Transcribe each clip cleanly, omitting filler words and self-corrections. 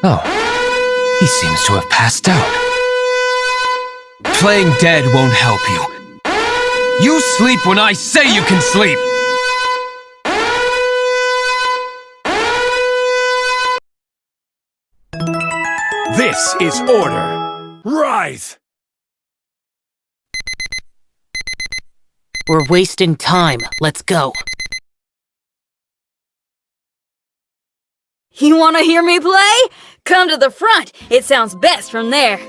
Oh, he seems to have passed out. Playing dead won't help you. You sleep when I say you can sleep! This is order. Rise! We're wasting time. Let's go. You want to hear me play? Come to the front. It sounds best from there.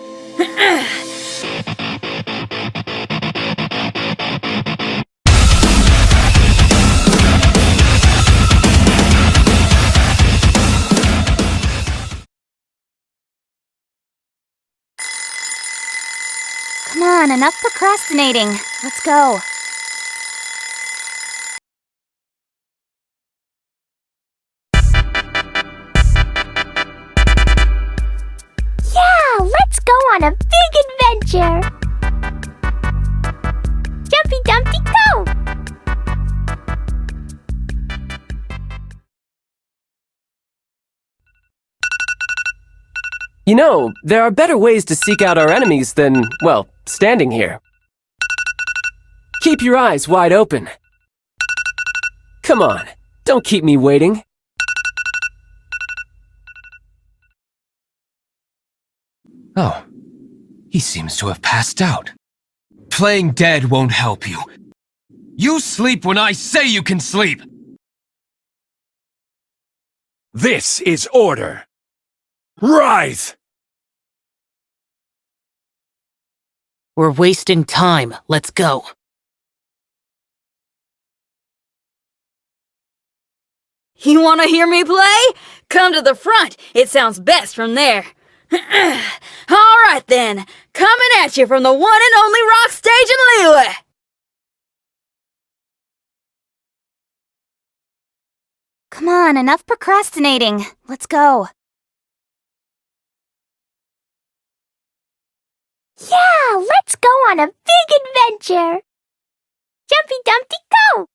Come on, enough procrastinating. Let's go. Yeah, let's go on a big adventure. Jumpy Dumpty go! You know, there are better ways to seek out our enemies than, well, standing here. Keep your eyes wide open. Come on, don't keep me waiting. Oh, he seems to have passed out. Playing dead won't help you. You sleep when I say you can sleep! This is order. Rise! We're wasting time. Let's go. You want to hear me play? Come to the front. It sounds best from there. All right then. Coming at you from the one and only rock stage in Liyue. Come on, enough procrastinating. Let's go. Yeah, let's go on a big adventure. Jumpy Dumpty go!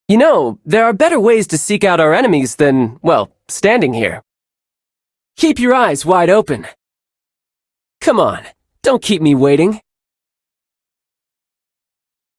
You know, there are better ways to seek out our enemies than, well, standing here. Keep your eyes wide open. Come on, don't keep me waiting.